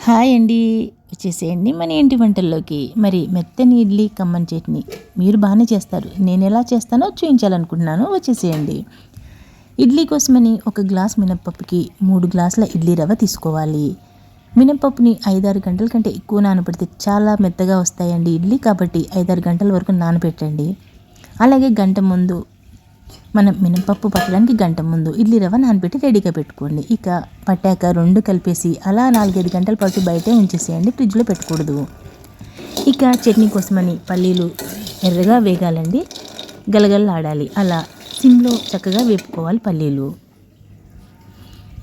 Hi అండి, వచ్చేసేయండి మన ఇంటి వంటల్లోకి. మరి మెత్తని ఇడ్లీ కమ్మని చట్నీ మీరు బాగానే చేస్తారు, నేను ఎలా చేస్తానో చూపించాలనుకుంటున్నాను. వచ్చేసేయండి. ఇడ్లీ కోసమని 1 గ్లాస్ మినప్పప్పుకి 3 గ్లాసుల ఇడ్లీ రవ్వ తీసుకోవాలి. మినప్పప్పుని 5-6 గంటల కంటే ఎక్కువ నానబెడితే చాలా మెత్తగా వస్తాయండి ఇడ్లీ, కాబట్టి 5-6 గంటల వరకు నానబెట్టండి. అలాగే గంట ముందు మనం మినపప్పు పట్టడానికి గంట ముందు ఇడ్లీ రవ్వ నానబెట్టి రెడీగా పెట్టుకోండి. ఇక పట్టాక 2 కలిపేసి అలా 4-5 గంటల పాటు బయటే ఉంచేసేయండి, ఫ్రిడ్జ్లో పెట్టకూడదు. ఇక చట్నీ కోసమని పల్లీలు ఎర్రగా వేగాలండి, గలగలలాడాలి. అలా సిమ్లో చక్కగా వేపుకోవాలి పల్లీలు.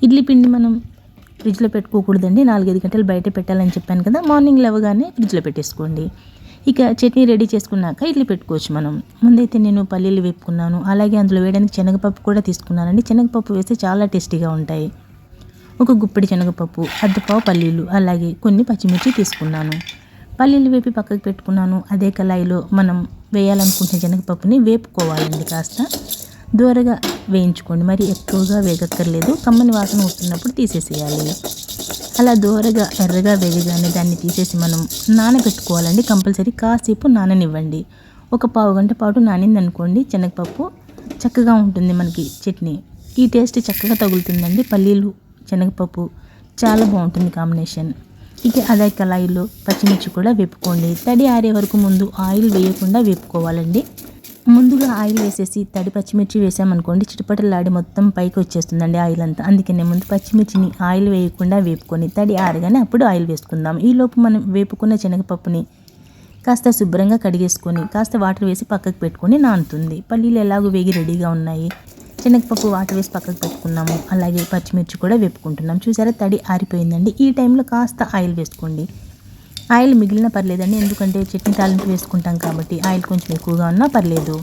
ఇడ్లీ పిండి మనం ఫ్రిడ్జ్లో పెట్టుకోకూడదండి, 4-5 గంటలు బయట పెట్టాలని చెప్పాను కదా. మార్నింగ్ లేవగానే ఫ్రిడ్జ్లో పెట్టేసుకోండి. ఇక చట్నీ రెడీ చేసుకున్నాక ఇడ్లీ పెట్టుకోవచ్చు మనం. ముందైతే నేను పల్లీలు వేపుకున్నాను, అలాగే అందులో వేయడానికి శనగపప్పు కూడా తీసుకున్నానండి. శనగపప్పు వేస్తే చాలా టేస్టీగా ఉంటాయి. 1 గుప్పెడి శనగపప్పు, అద్దపావు పల్లీలు, అలాగే కొన్ని పచ్చిమిర్చి తీసుకున్నాను. పల్లీలు వేపి పక్కకు పెట్టుకున్నాను. అదే కళాయిలో మనం వేయాలనుకుంటున్న శనగపప్పుని వేపుకోవాలండి. కాస్త దూరగా వేయించుకోండి, మరి ఎక్కువగా వేగక్కర్లేదు. కమ్మని వాసన వస్తున్నప్పుడు తీసేసేయాలి. అలా దూరగా ఎర్రగా వేగగానే దాన్ని తీసేసి మనం నానబెట్టుకోవాలండి. కంపల్సరీ కాసేపు నాననివ్వండి. 1 పావు గంట పాటు నానిందనుకోండి శనగపప్పు, చక్కగా ఉంటుంది మనకి చట్నీ. ఈ టేస్ట్ చక్కగా తగులుతుందండి. పల్లీలు శనగపప్పు చాలా బాగుంటుంది కాంబినేషన్. ఇక అదే కళాయిలో పచ్చిమిర్చి కూడా వేపుకోండి. తడి ఆరే వరకు ముందు ఆయిల్ వేయకుండా వేపుకోవాలండి. ముందుగా ఆయిల్ వేసేసి తడి పచ్చిమిర్చి వేసామనుకోండి, చిటపటలాడి మొత్తం పైకి వచ్చేస్తుందండి ఆయిల్ అంతా. అందుకనే ముందు పచ్చిమిర్చిని ఆయిల్ వేయకుండా వేపుకొని తడి ఆరగానే అప్పుడు ఆయిల్ వేసుకుందాం. ఈలోపు మనం వేపుకున్న శనగపప్పుని కాస్త శుభ్రంగా కడిగేసుకొని కాస్త వాటర్ వేసి పక్కకు పెట్టుకొని నానుతుంది. పల్లీలు ఎలాగో వేగి రెడీగా ఉన్నాయి. శనగపప్పు వాటర్ వేసి పక్కకు పెట్టుకున్నాము. అలాగే పచ్చిమిర్చి కూడా వేపుకుంటున్నాం. చూసారా, తడి ఆరిపోయిందండి. ఈ టైంలో కాస్త ఆయిల్ వేసుకోండి. ఆయిల్ మిగిలిన పర్లేదండి, ఎందుకంటే చట్నీ తాలింపు వేసుకుంటాం కాబట్టి ఆయిల్ కొంచెం ఎక్కువగా ఉన్నా పర్లేదు.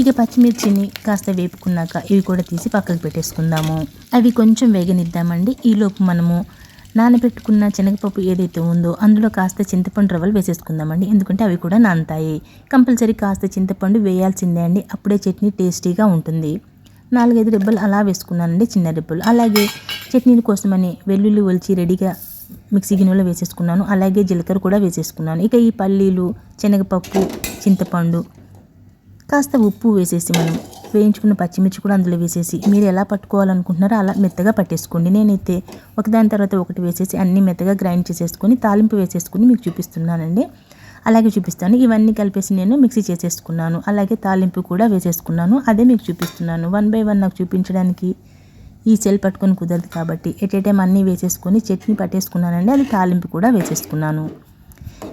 ఇక పచ్చిమిర్చిని కాస్త వేపుకున్నాక ఇవి కూడా తీసి పక్కకు పెట్టేసుకుందాము. అవి కొంచెం వేగనిద్దామండి. ఈలోపు మనము నానబెట్టుకున్న శనగపప్పు ఏదైతే ఉందో అందులో కాస్త చింతపండు రవ్వలు వేసేసుకుందామండి, ఎందుకంటే అవి కూడా నానతాయి. కంపల్సరీ కాస్త చింతపండు వేయాల్సిందే అండి, అప్పుడే చట్నీ టేస్టీగా ఉంటుంది. 4-5 రెబ్బలు అలా వేసుకున్నానండి, చిన్న రెబ్బలు. అలాగే చట్నీల కోసమని వెల్లుల్లి ఒలిచి రెడీగా మిక్సీ గిన్నెలో వేసేసుకున్నాను. అలాగే జీలకర్ర కూడా వేసేసుకున్నాను. ఇక ఈ పల్లీలు, శనగపప్పు, చింతపండు, కాస్త ఉప్పు వేసేసి మనం వేయించుకున్న పచ్చిమిర్చి కూడా అందులో వేసేసి మీరు ఎలా పట్టుకోవాలనుకుంటున్నారో అలా మెత్తగా పట్టేసుకోండి. నేనైతే ఒకదాని తర్వాత ఒకటి వేసేసి అన్నీ మెత్తగా గ్రైండ్ చేసేసుకొని తాలింపు వేసేసుకుని మీకు చూపిస్తున్నానండి. అలాగే చూపిస్తాను. ఇవన్నీ కలిపేసి నేను మిక్సీ చేసేసుకున్నాను. అలాగే తాలింపు కూడా వేసేసుకున్నాను, అదే మీకు చూపిస్తున్నాను. 1 by 1 నాకు చూపించడానికి ఈ సెల్ పట్టుకొని కుదరదు కాబట్టి ఎట్ ఏ టైం అన్నీ వేసేసుకొని చట్నీ పట్టేసుకున్నానండి. అది తాలింపు కూడా వేసేసుకున్నాను.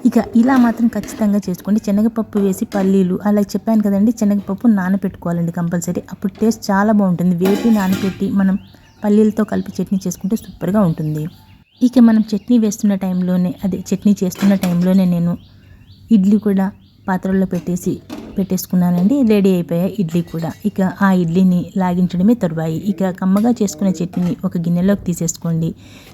ఇక ఇలా మాత్రం ఖచ్చితంగా చేసుకోండి. శనగపప్పు వేసి పల్లీలు అలా చెప్పాను కదండి, శనగపప్పు నానపెట్టుకోవాలండి కంపల్సరీ, అప్పుడు టేస్ట్ చాలా బాగుంటుంది. వేపి నానపెట్టి మనం పల్లీలతో కలిపి చట్నీ చేసుకుంటే సూపర్గా ఉంటుంది. ఇక మనం చట్నీ వేస్తున్న టైంలోనే, చట్నీ చేస్తున్న టైంలోనే నేను ఇడ్లీ కూడా పాత్రలో పెట్టేసుకున్నానండి. రెడీ అయిపోయాయి ఇడ్లీ కూడా. ఇక ఆ ఇడ్లీని లాగించడమే తరువాయి. ఇక కమ్మగా చేసుకునే చట్నీని ఒక గిన్నెలోకి తీసేసుకోండి.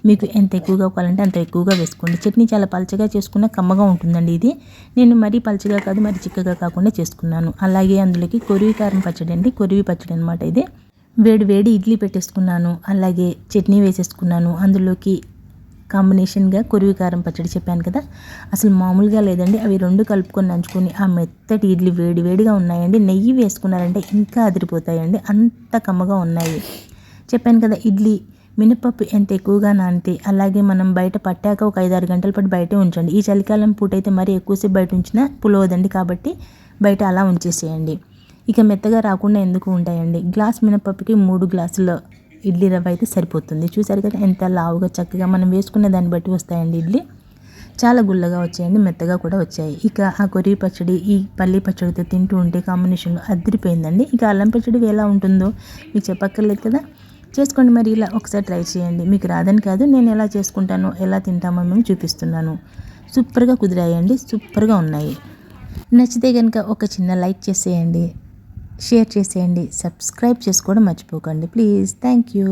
మీకు ఎంత ఎక్కువగా కావాలంటే అంత ఎక్కువగా వేసుకోండి. చట్నీ చాలా పలచగా చేసుకున్న కమ్మగా ఉంటుందండి. ఇది నేను మరీ పలచగా కాదు మరీ చిక్కగా కాకుండా చేసుకున్నాను. అలాగే అందులోకి కొరివి కారం పచ్చడి అండి, కొరివి పచ్చడి అనమాట ఇది. వేడి ఇడ్లీ పెట్టేసుకున్నాను, అలాగే చట్నీ వేసేసుకున్నాను. అందులోకి కాంబినేషన్గా కొరివి కారం పచ్చడి చెప్పాను కదా, అసలు మామూలుగా లేదండి. అవి 2 కలుపుకొని నంచుకొని ఆ మెత్తటి ఇడ్లీ వేడిగా ఉన్నాయండి. నెయ్యి వేసుకున్నారంటే ఇంకా అదిరిపోతాయండి, అంత కమ్మగా ఉన్నాయి. చెప్పాను కదా, ఇడ్లీ మినపప్పు ఎంత ఎక్కువగా నానితే అలాగే మనం బయట పట్టాక ఒక 5-6 గంటల పాటు బయటే ఉంచండి. ఈ చలికాలం పూట అయితే మరీ ఎక్కువసేపు బయట ఉంచినా పులవదండి, కాబట్టి బయట అలా ఉంచేసేయండి. ఇక మెత్తగా రాకుండా ఎందుకు ఉంటాయండి. గ్లాస్ మినపప్పుకి 3 గ్లాసుల ఇడ్లీ రవ్వ అయితే సరిపోతుంది. చూసారు కదా ఎంత లావుగా చక్కగా మనం వేసుకున్న దాన్ని బట్టి వస్తాయండి ఇడ్లీ. చాలా గుల్లగా వచ్చాయండి, మెత్తగా కూడా వచ్చాయి. ఇక ఆ కొరివి పచ్చడి ఈ పల్లీ పచ్చడితో తింటూ ఉంటే కాంబినేషన్లో అదిరిపోయిందండి. ఇక అల్లం పచ్చడి ఎలా ఉంటుందో మీకు చెప్పక్కర్లేదు కదా, చేసుకోండి. మరి ఇలా ఒకసారి ట్రై చేయండి. మీకు రాదని కాదు, నేను ఎలా చేసుకుంటానో ఎలా తింటామో మేము చూపిస్తున్నాను. సూపర్గా కుదిరాయండి, సూపర్గా ఉన్నాయి. నచ్చితే కనుక ఒక చిన్న లైక్ చేసేయండి, షేర్ చేసేయండి, సబ్స్క్రైబ్ చేసుకోవడం మర్చిపోకండి ప్లీజ్. Thank you.